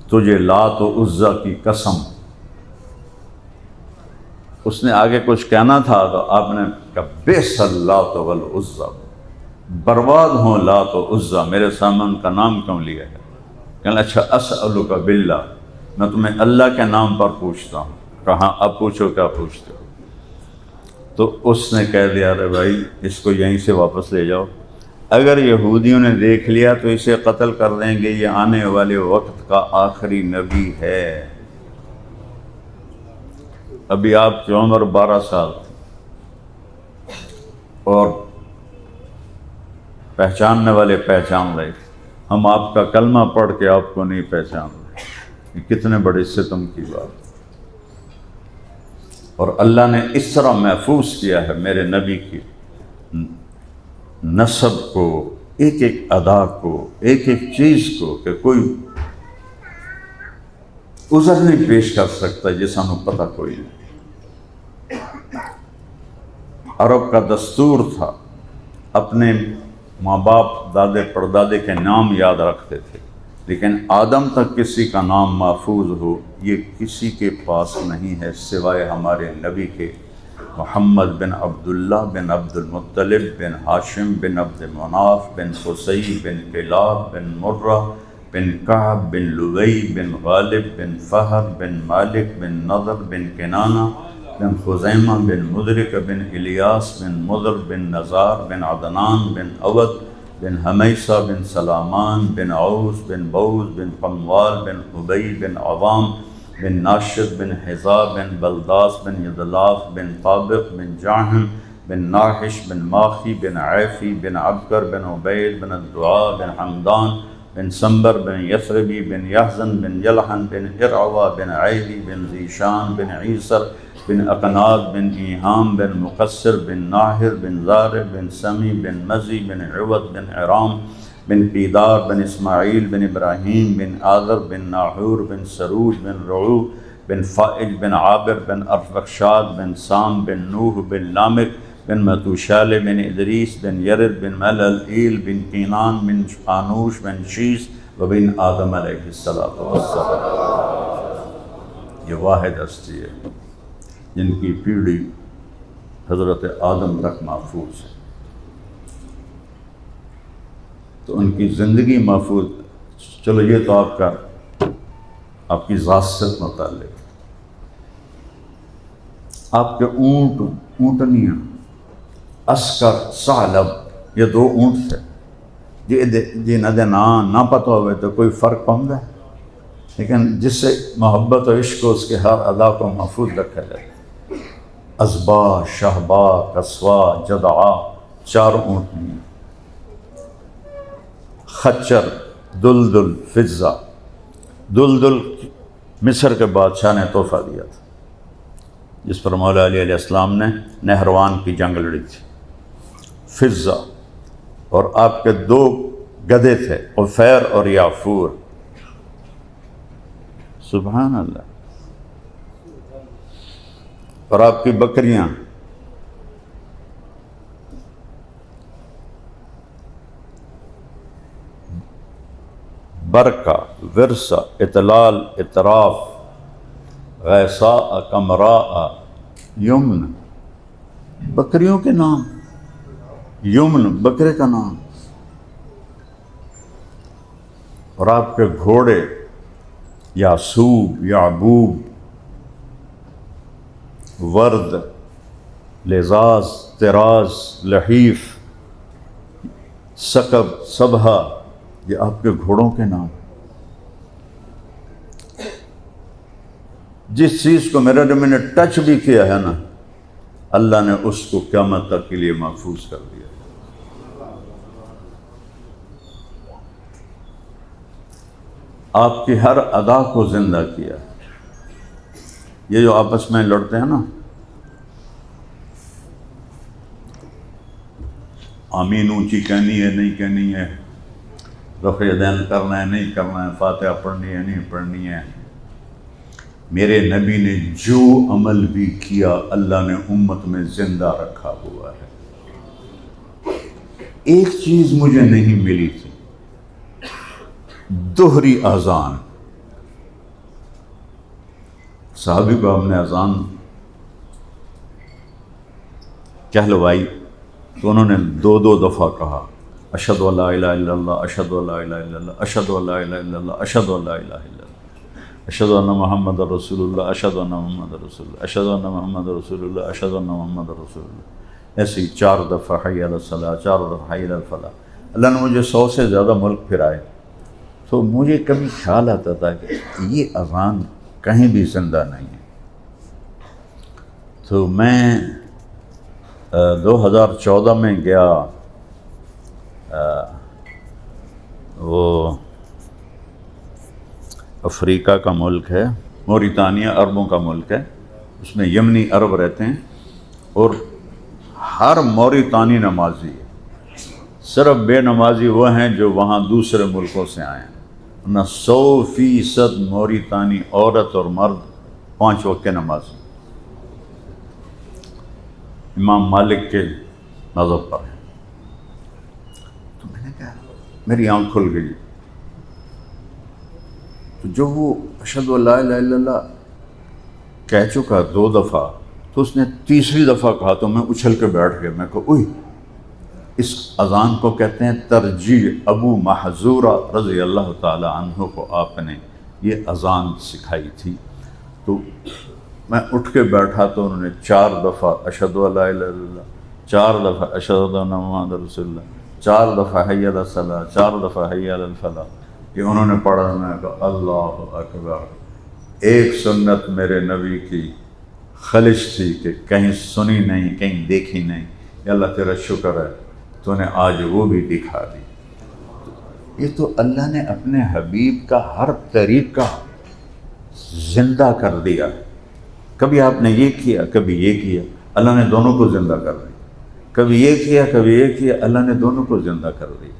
تجھے لات و عزیٰ کی قسم۔ اس نے آگے کچھ کہنا تھا تو آپ نے کہا بئس اللات والعزیٰ، برباد ہوں لات و عزیٰ، میرے سامنے ان کا نام کیوں لیا ہے؟ کہنے اچھا اسألک باللہ، میں تمہیں اللہ کے نام پر پوچھتا ہوں۔ کہاں اب پوچھو کیا پوچھتے ہو؟ تو اس نے کہہ دیا ارے بھائی اس کو یہیں سے واپس لے جاؤ، اگر یہودیوں نے دیکھ لیا تو اسے قتل کر دیں گے، یہ آنے والے وقت کا آخری نبی ہے۔ ابھی آپ کی عمر 12 سال اور پہچاننے والے پہچان رہے، ہم آپ کا کلمہ پڑھ کے آپ کو نہیں پہچان رہے، یہ کتنے بڑے ستم کی بات۔ اور اللہ نے اس طرح محفوظ کیا ہے میرے نبی کی نسب کو، ایک ایک ادا کو، ایک ایک چیز کو، کہ کوئی عذر نہیں پیش کر سکتا جی سانوں پتہ کوئی نہیں۔ عرب کا دستور تھا اپنے ماں باپ دادے پردادے کے نام یاد رکھتے تھے، لیکن آدم تک کسی کا نام محفوظ ہو یہ کسی کے پاس نہیں ہے سوائے ہمارے نبی کے، محمد بن عبداللہ بن عبد المطلب بن ہاشم بن عبد مناف بن قصی بن کلاب بن مرہ بن کعب بن لوی بن غالب بن فہر بن مالک بن نضر بن کنانہ بن خزیمہ بن مدرک بن الیاس بن مضر بن نزار بن عدنان بن عود بن حمیسہ بن سلامان بن عوس بن بوز بن قموال بن عبی بن عوام بن ناشد بن حضا بن بلداس بن یدلاف بن طابق بن جاہم بن ناحش بن ماخی بن عیفی بن عبکر بن عبید بن الدعاء بن حمدان بن سنبر بن یثربی بن یحزن بن یلحن بن ارعوا بن عیدی بن ذیشان بن عیسر بن اقناد بن ایہام بن مقصر بن ناہر بن زارب بن سمی بن مزی بن عود بن عرام بن قیدار بن اسماعیل بن ابراہیم بن آذر بن ناحور بن سروج بن رعو بن فائج بن عابر بن ارفخشاد بن سام بن نوح بن لامک بن متوشال بن ادریس بن یرد بن ملل ایل بن کینان بن آنوش بن شیس وبین آدم علیہ الصلوۃ والسلام، یہ واحد ہستی ہے جن کی پیڑھی حضرت آدم تک محفوظ ہے، تو ان کی زندگی محفوظ. چلو یہ تو آپ کی ذات سے متعلق. آپ کے اونٹنیاں عسکر ثعلب، یہ دو اونٹ تھے جنہاں دے نہ پتہ ہوئے تو کوئی فرق پاؤں ہے، لیکن جس سے محبت و عشق اس کے ہر ادا کو محفوظ رکھا جائے. ازبا، شہبا، کسوا، جدعا، 4 اونٹنیاں. خچر، دلدل، فضہ. دلدل مصر کے بادشاہ نے تحفہ دیا تھا، جس پر مولا علی علیہ السلام نے نہروان کی جنگ لڑی تھی. فضہ، اور آپ کے 2 گدھے تھے، عفیر اور یافور. سبحان اللہ. اور آپ کی بکریاں برکہ، ورثہ، اطلال، اطراف، غیثاء، کمراء، یمن. بکریوں کے نام. یمن بکرے کا نام. اور آپ کے گھوڑے یاسوب، یعبوب، ورد، لذاذ، طراز، لحیف، سکب، سبحہ، یہ آپ کے گھوڑوں کے نام. جس چیز کو میرے رب نے ٹچ بھی کیا ہے نا، اللہ نے اس کو قیامت تک کے لیے محفوظ کر دیا. آپ کی ہر ادا کو زندہ کیا. یہ جو آپس میں لڑتے ہیں نا، آمین اونچی کہنی ہے نہیں کہنی ہے، رفع یدین کرنا ہے نہیں کرنا ہے، فاتحہ پڑھنی ہے نہیں پڑھنی ہے، میرے نبی نے جو عمل بھی کیا اللہ نے امت میں زندہ رکھا ہوا ہے. ایک چیز مجھے نہیں ملی تھی، دوہری اذان. صحابی کو ہم نے اذان کہلوائی تو انہوں نے 2 دفعہ کہا، اشہد ان لا الہ الا اللہ، اشہد ان لا الہ الا اللہ، اشہد ان لا الہ الا اللہ، اشہد ان لا الہ الا اللہ، اشہد ان محمد رسول اللہ، اشہد ان محمد رسول اللہ، اشہد ان محمد رسول اللہ، اشہد ان محمد رسول اللہ. ایسے ہی 4 دفعہ حی علی الصلاۃ، 4 دفعہ حی علی الفلاح. اللہ نے مجھے 100 سے زیادہ ملک پھرائے تو مجھے کبھی خیال آتا تھا کہ یہ اذان کہیں بھی زندہ نہیں ہے. تو میں 2014 میں گیا، وہ افریقہ کا ملک ہے، موریتانیہ، عربوں کا ملک ہے، اس میں یمنی عرب رہتے ہیں، اور ہر موریتانی نمازی ہے. صرف بے نمازی وہ ہیں جو وہاں دوسرے ملکوں سے آئے ہیں، ورنہ 100% موریتانی عورت اور مرد 5 وقت کے نمازی امام مالک کے مذہب پر ہیں. تو میں نے کہا، میری آنکھ کھل گئی. تو جو وہ اشہد ان لا الہ الا اللہ کہہ چکا 2 دفعہ، تو اس نے تیسری دفعہ کہا تو میں اچھل کے بیٹھ گیا. میں کہا اوئی، اس اذان کو کہتے ہیں ترجیع. ابو محذورہ رضی اللہ تعالی عنہ کو آپ نے یہ اذان سکھائی تھی. تو میں اٹھ کے بیٹھا تو انہوں نے 4 دفعہ اشہد ان لا الہ الا اللہ، 4 دفعہ اشہد ان محمد رسول اللہ، 4 دفعہ حی علی الصلاۃ، 4 دفعہ حی علی الفلاح. یہ انہوں نے پڑھا. میں نے کہا اللہ اکبر. ایک سنت میرے نبی کی خلش تھی کہ کہیں سنی نہیں، کہیں دیکھی نہیں. یا اللہ تیرا شکر ہے تو نے آج وہ بھی دکھا دی. یہ تو اللہ نے اپنے حبیب کا ہر طریقہ زندہ کر دیا. کبھی آپ نے یہ کیا، کبھی یہ کیا، اللہ نے دونوں کو زندہ کر دیا. کبھی یہ کیا، کبھی یہ کیا، اللہ نے دونوں کو زندہ کر دیا.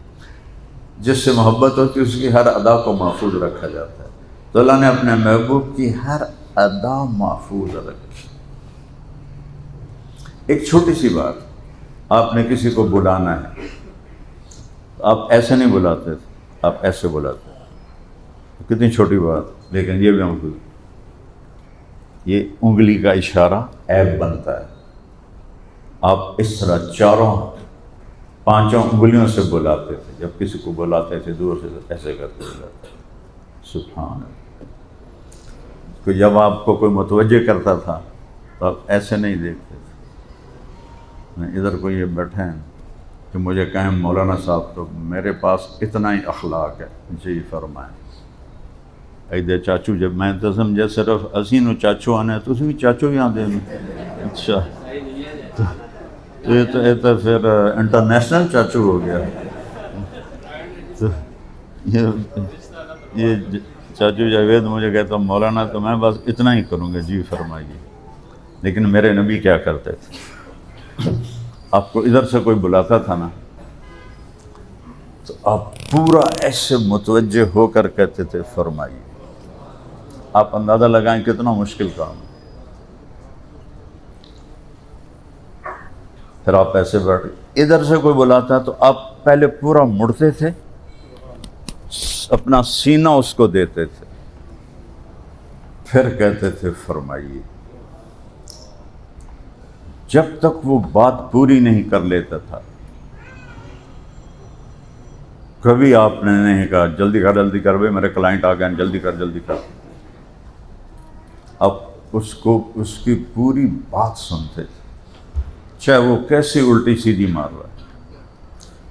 جس سے محبت ہوتی ہے اس کی ہر ادا کو محفوظ رکھا جاتا ہے. تو اللہ نے اپنے محبوب کی ہر ادا محفوظ رکھی. ایک چھوٹی سی بات، آپ نے کسی کو بلانا ہے، آپ ایسے نہیں بلاتے، آپ ایسے بلاتے. کتنی چھوٹی بات، لیکن یہ بھی ہم کو یہ انگلی کا اشارہ عیب بنتا ہے. آپ اس طرح چاروں پانچوں انگلیوں سے بلاتے تھے، جب کسی کو بلاتے تھے دور سے ایسے کرتے بلاتے. سبحان اللہ. کہ جب آپ کو کوئی متوجہ کرتا تھا تو آپ ایسے نہیں دیکھتے تھے. ادھر کوئی یہ بیٹھے ہیں کہ مجھے کہیں مولانا صاحب تو میرے پاس اتنا ہی اخلاق ہے. جی فرمائیں. ایدے چاچو جب میں تو سمجھے صرف اسین و چاچو آنے تو اسی بھی چاچو ہی آدھے میں. اچھا یہ تو پھر انٹرنیشنل چاچو ہو گیا. تو یہ چاچو جاوید مجھے کہتا مولانا تو میں بس اتنا ہی کروں گا. جی فرمائیے. لیکن میرے نبی کیا کرتے تھے، آپ کو ادھر سے کوئی بلاتا تھا نا تو آپ پورا ایسے متوجہ ہو کر کہتے تھے فرمائیے. آپ اندازہ لگائیں کتنا مشکل کام ہے. پھر آپ ایسے بیٹھ، ادھر سے کوئی بلاتا تو آپ پہلے پورا مڑتے تھے، اپنا سینہ اس کو دیتے تھے، پھر کہتے تھے فرمائیے. جب تک وہ بات پوری نہیں کر لیتا تھا کبھی آپ نے نہیں کہا جلدی کر بھائی میرے کلائنٹ آ گئے جلدی کر. آپ اس کو اس کی پوری بات سنتے تھے، چاہے وہ کیسی الٹی سیدھی مار رہا ہے،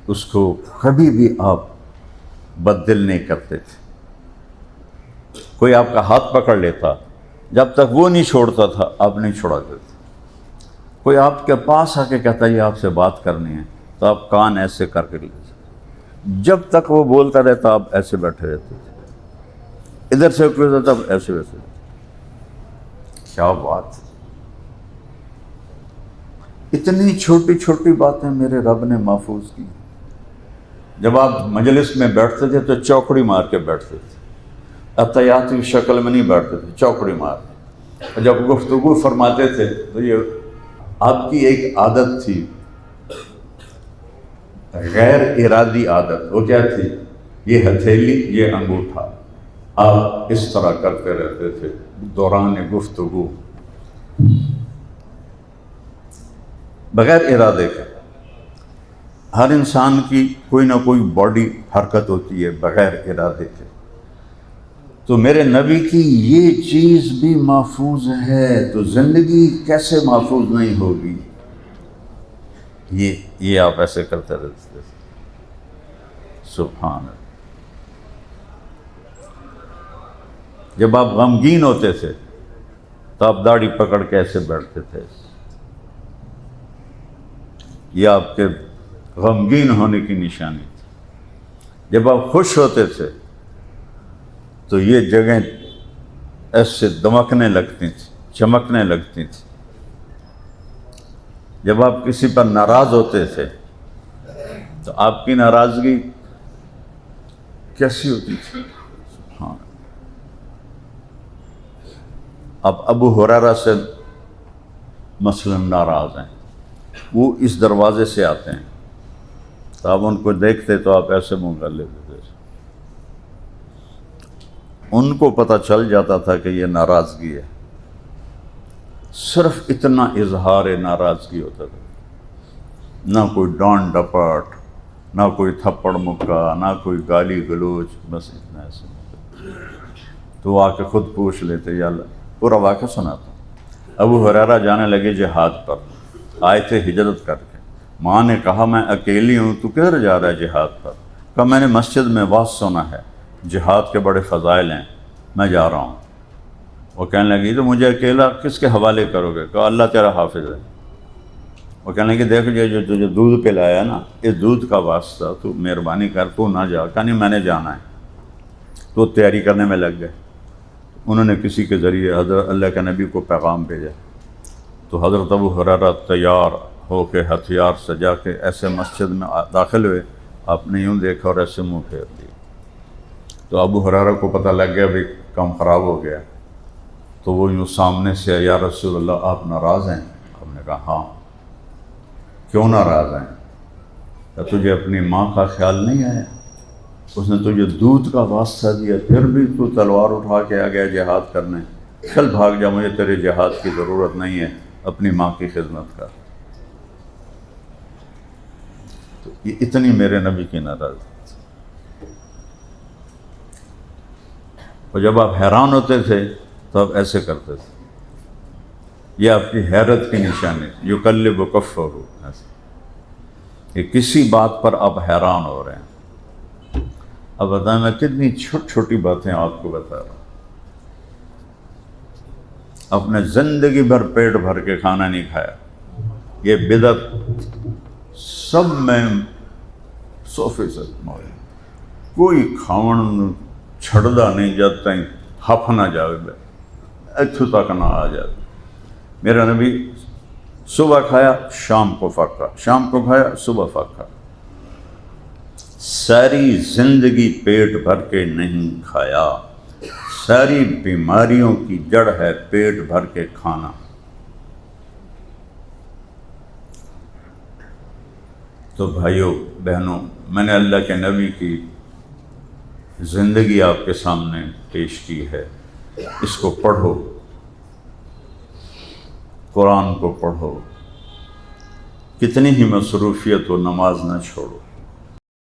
اس کو کبھی بھی آپ بددل نہیں کرتے تھے. کوئی آپ کا ہاتھ پکڑ لیتا، جب تک وہ نہیں چھوڑتا تھا آپ نہیں چھوڑاتے تھے. کوئی آپ کے پاس آ کے کہتا یہ آپ سے بات کرنی ہے تو آپ کان ایسے کر کے لیتے، جب تک وہ بولتا رہتا آپ ایسے بیٹھے رہتے تھے. ادھر سے کوئی تب ایسے ویسے. کیا بات، اتنی چھوٹی چھوٹی باتیں میرے رب نے محفوظ کی. جب آپ مجلس میں بیٹھتے تھے تو چوکڑی مار کے بیٹھتے تھے، اتحیات کی شکل میں نہیں بیٹھتے تھے، چوکڑی مار. اور جب گفتگو فرماتے تھے تو یہ آپ کی ایک عادت تھی، غیر ارادی عادت. وہ کیا تھی؟ یہ ہتھیلی یہ انگوٹھا آپ اس طرح کرتے رہتے تھے دوران گفتگو بغیر ارادے کے. ہر انسان کی کوئی نہ کوئی باڈی حرکت ہوتی ہے بغیر ارادے کے. تو میرے نبی کی یہ چیز بھی محفوظ ہے تو زندگی کیسے محفوظ نہیں ہوگی. یہ آپ ایسے کرتے رہتے تھے. سبحان اللہ. جب آپ غمگین ہوتے تھے تو آپ داڑھی پکڑ کے ایسے بیٹھتے تھے. یہ آپ کے غمگین ہونے کی نشانی تھی. جب آپ خوش ہوتے تھے تو یہ جگہیں ایسے دمکنے لگتی تھیں، چمکنے لگتی تھیں. جب آپ کسی پر ناراض ہوتے تھے تو آپ کی ناراضگی کیسی ہوتی تھی. ہاں. آپ ابو ہریرہ سے مثلا ناراض ہیں، وہ اس دروازے سے آتے ہیں تو آپ ان کو دیکھتے تو آپ ایسے منہ کر لیتے تھے. ان کو پتہ چل جاتا تھا کہ یہ ناراضگی ہے. صرف اتنا اظہار ناراضگی ہوتا تھا، نہ کوئی ڈانٹ ڈپٹ، نہ کوئی تھپڑ مکہ، نہ کوئی گالی گلوچ، بس اتنا ایسے. تو آ کے خود پوچھ لیتے. یا اللہ، پورا واقعہ سناتا ہوں. ابو ہریرہ جانے لگے جہاد پر، آئے تھے ہجرت کر کے. ماں نے کہا میں اکیلی ہوں، تو کدھر جا رہا ہے جہاد پر؟ کہا میں نے مسجد میں واعظ سنا ہے، جہاد کے بڑے فضائل ہیں، میں جا رہا ہوں. وہ کہنے لگی تو مجھے اکیلا کس کے حوالے کرو گے؟ کہا اللہ تیرا حافظ ہے. وہ کہنے لگی دیکھ جو تجھے دودھ پلایا نا، اس دودھ کا واسطہ تو مہربانی کر تو نہ جا. کہا نہیں میں نے جانا ہے. تو تیاری کرنے میں لگ گئے. انہوں نے کسی کے ذریعے حضرت اللہ کے نبی کو پیغام بھیجا. تو حضرت ابو ہریرہ تیار ہو کے ہتھیار سجا کے ایسے مسجد میں داخل ہوئے. آپ نے یوں دیکھا اور ایسے منہ پھیر دیا. تو ابو ہریرہ کو پتہ لگ گیا بھی کام خراب ہو گیا. تو وہ یوں سامنے سے یا رسول اللہ آپ ناراض ہیں؟ ہم نے کہا ہاں. کیوں ناراض ہیں؟ کہ تجھے اپنی ماں کا خیال نہیں آیا؟ اس نے تجھے دودھ کا واسطہ دیا، پھر بھی تو تلوار اٹھا کے آ گیا جہاد کرنے، چل بھاگ جا، مجھے تیرے جہاد کی ضرورت نہیں ہے، اپنی ماں کی خدمت کر۔ تو یہ اتنی میرے نبی کی ناراضگی۔ اور جب آپ حیران ہوتے تھے تو آپ ایسے کرتے تھے، یہ آپ کی حیرت کی نشانی، یقلب کفہ، ایسے کہ کسی بات پر آپ حیران ہو رہے ہیں۔ اب بتائیں میں کتنی چھوٹی چھوٹی باتیں آپ کو بتا رہا ہوں۔ اپنے زندگی بھر پیٹ بھر کے کھانا نہیں کھایا، یہ بدعت سب میں 100% موجود۔ کوئی کھاون چھڑدا نہیں جب تک ہف نہ جاوے، اتھو تک نہ آ جائے۔ میرا نبی صبح کھایا شام کو فقہ، شام کو کھایا صبح فقہ، ساری زندگی پیٹ بھر کے نہیں کھایا۔ ساری بیماریوں کی جڑ ہے پیٹ بھر کے کھانا۔ تو بھائیوں بہنوں، میں نے اللہ کے نبی کی زندگی آپ کے سامنے پیش کی ہے، اس کو پڑھو، قرآن کو پڑھو، کتنی ہی مصروفیت ہو نماز نہ چھوڑو۔